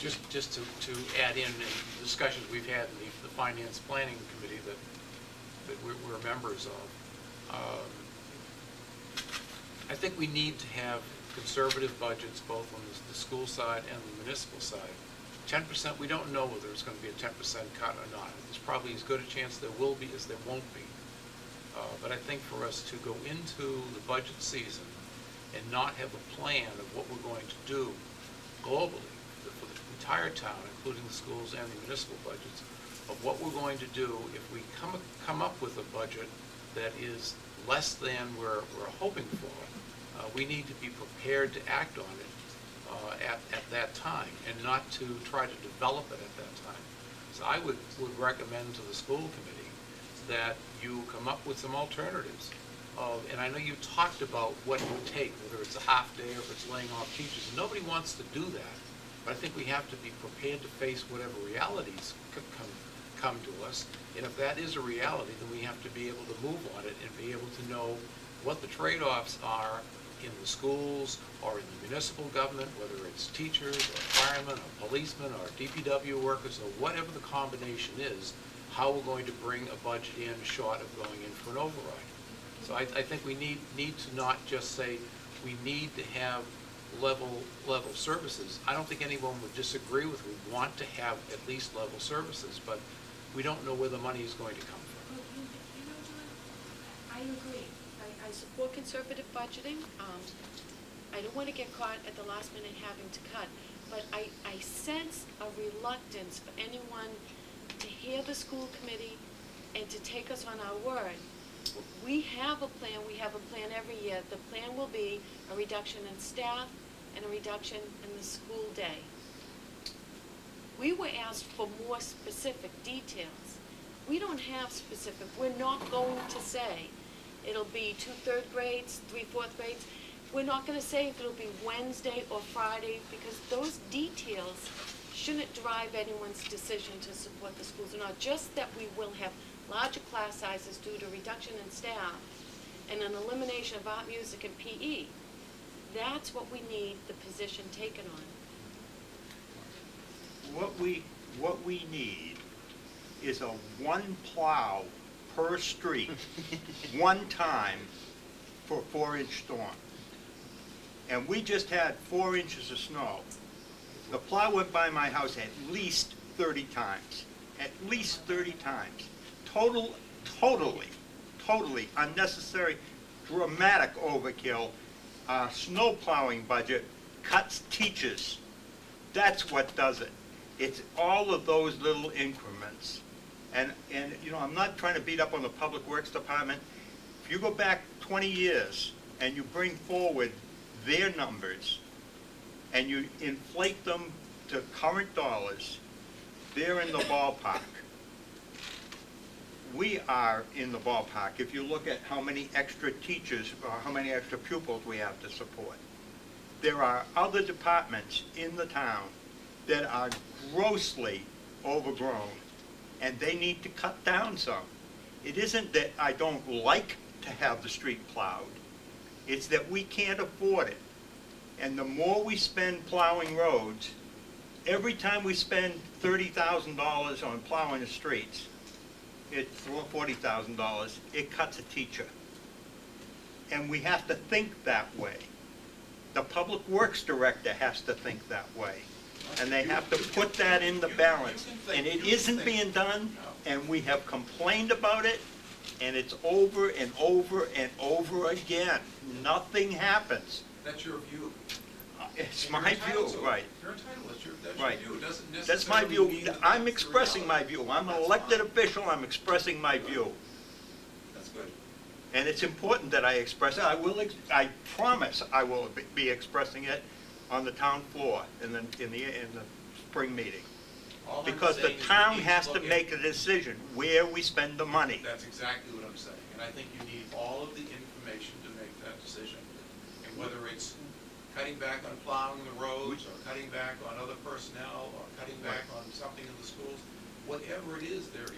Just to add in the discussions we've had in the Finance Planning Committee that we're members of, I think we need to have conservative budgets both on the school side and the municipal side. 10%, we don't know whether it's going to be a 10% cut or not. There's probably as good a chance there will be as there won't be. But I think for us to go into the budget season and not have a plan of what we're going to do globally for the entire town, including the schools and the municipal budgets, of what we're going to do if we come up with a budget that is less than we're hoping for, we need to be prepared to act on it at that time, and not to try to develop it at that time. So I would recommend to the school committee that you come up with some alternatives. And I know you talked about what it would take, whether it's a half day or if it's laying off teachers. And nobody wants to do that, but I think we have to be prepared to face whatever realities come to us. And if that is a reality, then we have to be able to move on it and be able to know what the trade-offs are in the schools or in the municipal government, whether it's teachers or firemen or policemen or DPW workers or whatever the combination is, how we're going to bring a budget in short of going in for an override. So I think we need to not just say we need to have level services. I don't think anyone would disagree with, we want to have at least level services, but we don't know where the money is going to come from. Well, you know, John, I agree. I support conservative budgeting. I don't want to get caught at the last minute having to cut, but I sense a reluctance for anyone to hear the school committee and to take us on our word. We have a plan. We have a plan every year. The plan will be a reduction in staff and a reduction in the school day. We were asked for more specific details. We don't have specific. We're not going to say it'll be 2 3rd grades, 3 4th grades. We're not going to say if it'll be Wednesday or Friday, because those details shouldn't drive anyone's decision to support the schools or not. Just that we will have larger class sizes due to reduction in staff and an elimination of art, music, and PE. That's what we need the position taken on. What we need is a 1 plow per street, one time for a 4-inch storm. And we just had 4 inches of snow. The plow went by my house at least 30 times. At least 30 times. Totally unnecessary, dramatic overkill. Snow plowing budget cuts teachers. That's what does it. It's all of those little increments. And you know, I'm not trying to beat up on the Public Works Department. If you go back 20 years and you bring forward their numbers and you inflate them to current dollars, they're in the ballpark. We are in the ballpark if you look at how many extra teachers or how many extra pupils we have to support. There are other departments in the town that are grossly overgrown, and they need to cut down some. It isn't that I don't like to have the street plowed. It's that we can't afford it. And the more we spend plowing roads, every time we spend $30,000 on plowing the streets, it's $40,000, it cuts a teacher. And we have to think that way. The Public Works Director has to think that way. And they have to put that in the balance. And it isn't being done, and we have complained about it, and it's over and over and over again. Nothing happens. That's your view. It's my view, right. You're entitled, that's your Right. view. It doesn't That's my necessarily view. mean that I'm that's the expressing my reality. view. I'm an That's elected fine. official, I'm expressing my view. That's good. And it's important that I express it. I promise I will be expressing it on the town floor in the spring meeting. All I'm Because the saying is we town need has to look at- make a decision where we spend the money. That's exactly what I'm saying, and I think you need all of the information to make that decision. And whether it's cutting back on plowing the roads, or cutting back on other personnel, or cutting back on something in the schools, whatever it is, there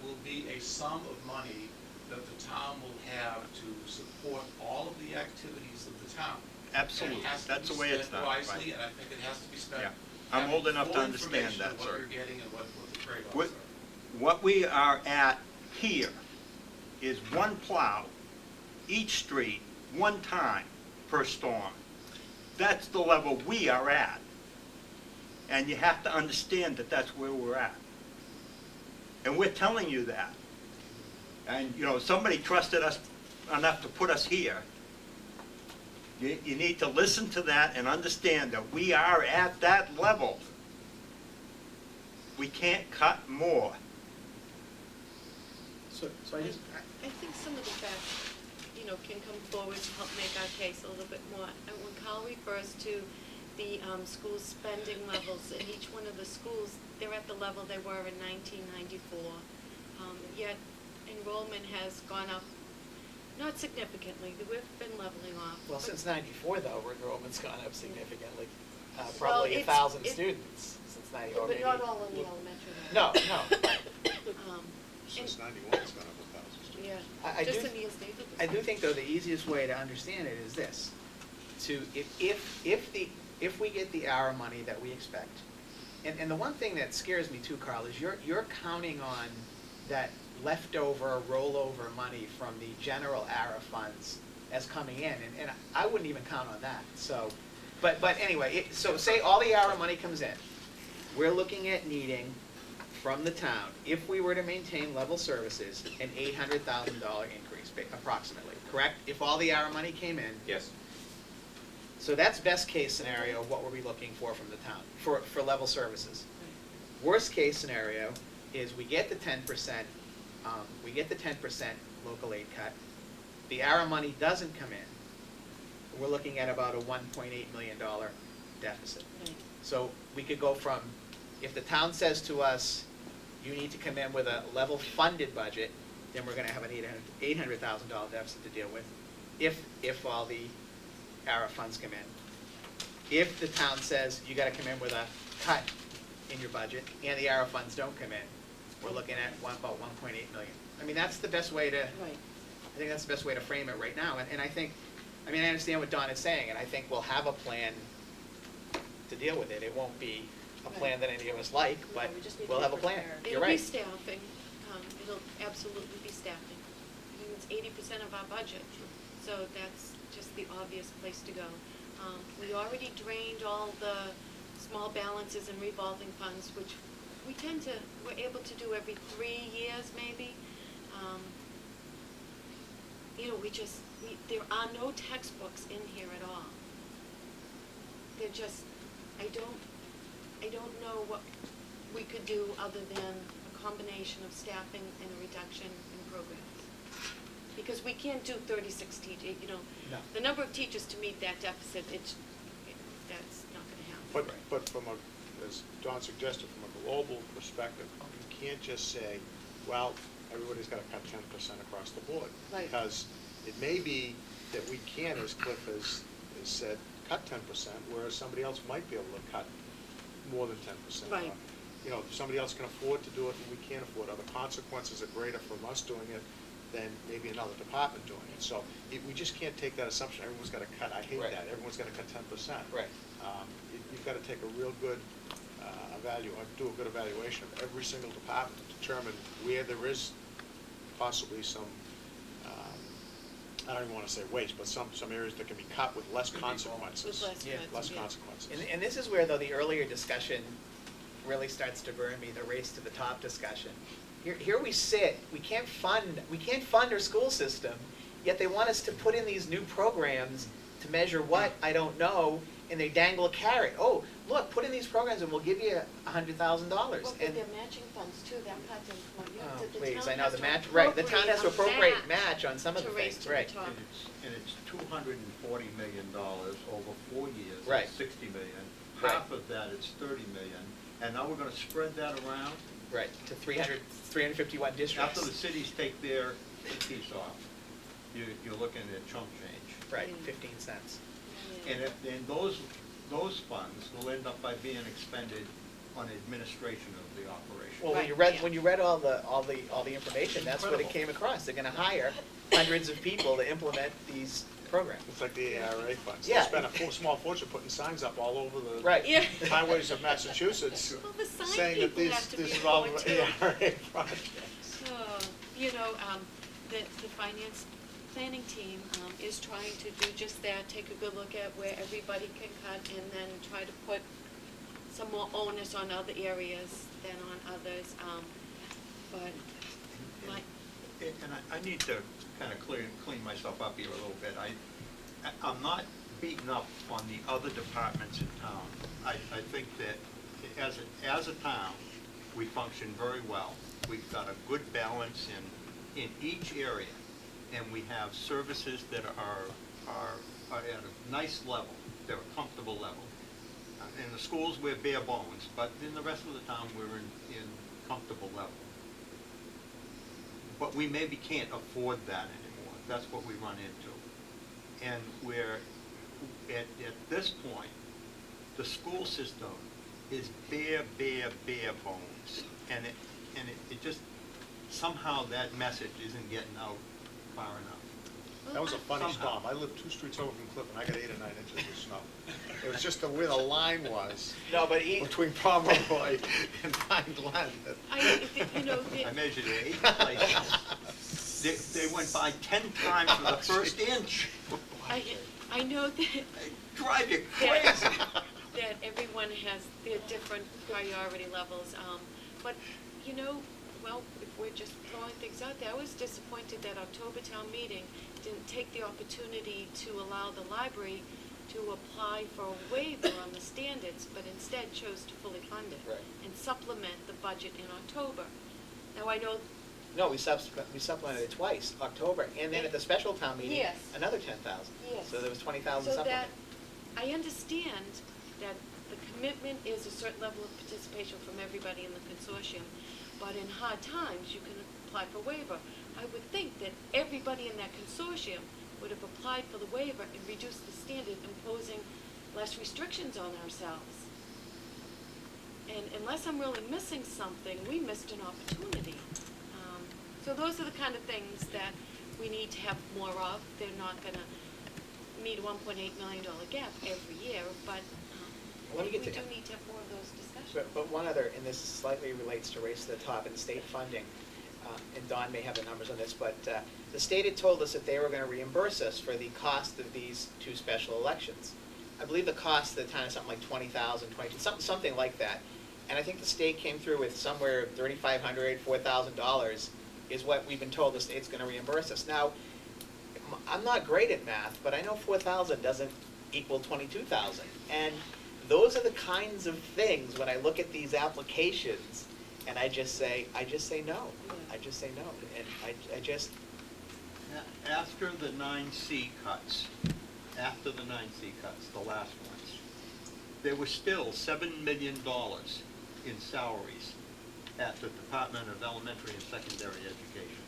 will be a sum of money that the town will have to support all of the activities of the town. Absolutely. And it has to That's be the way it's spent done, right. wisely, and I think it has to be spent. Yeah. I'm old having enough to full understand information that, on what sir. you're getting and what the trade-offs What- are. What we are at here is one plow, each street, one time per storm. That's the level we are at. And you have to understand that that's where we're at. And we're telling you that. And, you know, somebody trusted us enough to put us here. You need to listen to that and understand that we are at that level. We can't cut more. So I just, I think some of the facts, can come forward to help make our case a little bit more. And when Carl refers to the school spending levels, in each one of the schools, they're at the level they were in 1994. Yet enrollment has gone up, not significantly, we've been leveling off. well, but- since '94 though, enrollment's gone up significantly. Well, Probably it's- 1,000 it- students since '94. But not all in the elementary No, level. no. Since 91, it's gone up 1,000 students. Yeah, I just do- in East David. I do think, though, the easiest way to understand it is this: if we get the ARA money that we expect, and the one thing that scares me too, Carl, is you're counting on that leftover rollover money from the general ARA funds as coming in, and I wouldn't even count on that. So, but anyway, so say all the ARA money comes in, we're looking at needing from the town, if we were to maintain level services, an $800,000 increase, approximately, correct? If all the ARA money came in. Yes. So that's best case scenario of what we're looking for from the town, for level services. Worst case scenario is we get the 10%, local aid cut. The ARA money doesn't come in. We're looking at about a $1.8 million deficit. Right. So we could go from, if the town says to us, you need to come in with a level funded budget, then we're gonna have an $800,000 deficit to deal with, if all the ARA funds come in. If the town says you gotta come in with a cut in your budget, and the ARA funds don't come in, we're looking at about 1.8 million. I mean, that's the best way to, Right. I think that's the best way to frame it right now, and I think, I understand what Don is saying, and I think we'll have a plan to deal with it. It won't be a plan that any of us like, but we just need to we'll be have a plan. prepared. You're It'll be right. staffing, it'll absolutely be staffing. I mean, it's 80% of our budget, so that's just the obvious place to go. We already drained all the small balances and revolving funds, which we're able to do every 3 years maybe. There are no textbooks in here at all. They're just, I don't know what we could do other than a combination of staffing and a reduction in programs. Because we can't do 36 teachers, No. the number of teachers to meet that deficit, that's not gonna happen. But from as Don suggested, from a global perspective, you can't just say, well, everybody's got to cut 10% across the board. Right. Because it may be that we can, as Cliff has said, cut 10%, whereas somebody else might be able to cut more than 10%. Right. Somebody else can afford to do it and we can't afford it. The consequences are greater from us doing it than maybe another department doing it. So we just can't take that assumption, everyone's got to cut. I hate Right. that, everyone's got to cut 10%. Right. You've got to take a real good do a good evaluation of every single department to determine where there is possibly some, I don't even want to say waste, but some areas that can be cut with less consequences. With less Yeah. cuts, Less yeah. consequences. And this is where, though, the earlier discussion really starts to burn me, the race to the top discussion. Here we sit, we can't fund our school system, yet they want us to put in these new programs to measure what, I don't know, and they dangle a carrot. Oh, look, put in these programs and we'll give you $100,000. Well, but And they're matching funds too, that cut didn't come out. oh, The please, town I know has the to match, right, the town has to appropriate a match on some of the to raise things, to the right. top. And it's $240 million over 4 years. Right. That's $60 million. Right. Half of that is $30 million. And now we're going to spread that around. Right, to 351 districts. After the cities take their piece off, you're looking at chump change. Right, Mm. 15 cents. Yeah. And those funds will end up by being expended on administration of the operation. Well, Right, when yeah. you read all the information, that's what it came across. They're gonna hire hundreds of people to implement these programs. It's like the ARA funds. Yeah. They spent a small fortune putting signs up all over the Right. Yeah. highways of Massachusetts Well, the sign saying that people have to this be is all on board, too. ARA projects. So, the finance planning team is trying to do just that, take a good look at where everybody can cut and then try to put some more onus on other areas than on others. But my, And I need to kind of clean myself up here a little bit. I'm not beating up on the other departments in town. I think that as a town, we function very well. We've got a good balance in each area, and we have services that are at a nice level. They're a comfortable level. In the schools, we're bare bones, but in the rest of the town, we're in comfortable level. But we maybe can't afford that anymore. That's what we run into. And we're, at this point, the school system is bare bones. And it just, somehow that message isn't getting out far enough. That was a funny Somehow. storm. I live 2 streets over from Cliff, and I got 8 or 9 inches of snow. It was just where the line was No, but between Pomeroy and Pine Glen. I measured it 8 places. They went by 10 times for the first inch. I know that They drive you crazy. that everyone has their different priority levels, but, well, if we're just throwing things out there, I was disappointed that October town meeting didn't take the opportunity to allow the library to apply for a waiver on the standards, but instead chose to fully fund it. Right. And supplement the budget in October. Now, I know, No, we supplemented it twice, October, and then at the special town meeting, Yes. another 10,000. Yes. So there was 20,000 so that, supplement. I understand that the commitment is a certain level of participation from everybody in the consortium, but in hard times, you can apply for waiver. I would think that everybody in that consortium would have applied for the waiver and reduced the standard, imposing less restrictions on ourselves. And unless I'm really missing something, we missed an opportunity. So those are the kind of things that we need to have more of. They're not gonna meet a $1.8 million gap every year, but Let me we get do to- need to have more of those discussions. But one other, and this slightly relates to Race to the Top and state funding, and Don may have the numbers on this, but the state had told us that they were going to reimburse us for the cost of these 2 special elections. I believe the cost of the town is something like $20,000, something like that. And I think the state came through with somewhere $3,500, $4,000 is what we've been told the state's going to reimburse us. Now, I'm not great at math, but I know 4,000 doesn't equal 22,000. And those are the kinds of things, when I look at these applications, and I just say no. I just say no. And I just, After the 9C cuts, the last ones, there was still $7 million in salaries at the Department of Elementary and Secondary Education.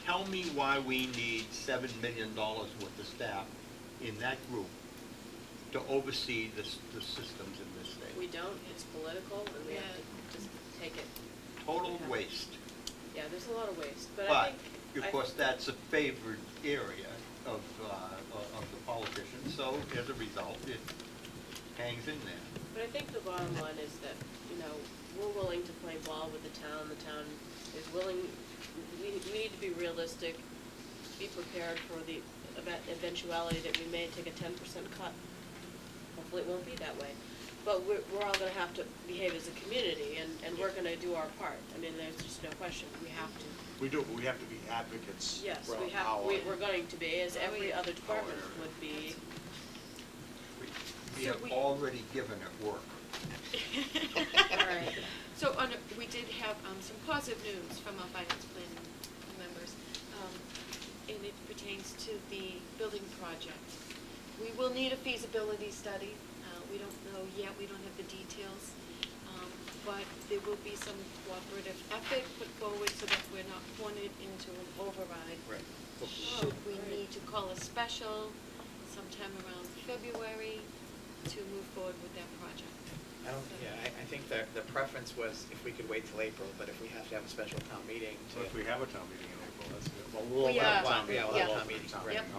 Tell me why we need $7 million worth of staff in that group to oversee the systems in this state. We don't, it's political, and we have to just take it. Total waste. Yeah, there's a lot of waste, but I But, think. of course, that's a favored area of the politicians, so as a result, it hangs in there. But I think the bottom line is that, we're willing to play ball with the town is willing, we need to be realistic, be prepared for the eventuality that we may take a 10% cut. Hopefully it won't be that way. But we're all gonna have to behave as a community, and we're gonna do our part. I mean, there's just no question, we have to. We do, but we have to be advocates Yes, for we have, our. we're going to be, as every other department Our- would be. We So have we- already given it work. All right. So we did have some positive news from our finance planning members, and it pertains to the building project. We will need a feasibility study. We don't know yet, we don't have the details, but there will be some cooperative effort put forward so that we're not pointed into an override. right. Should we need to call a special sometime around February to move forward with that project? I think the preference was if we could wait till April, but if we have to have a special town meeting to. If we have a town meeting in April. that's good. Well, we'll We have are, town meeting. yeah. We'll have town meeting, Yep. right, Yep. okay.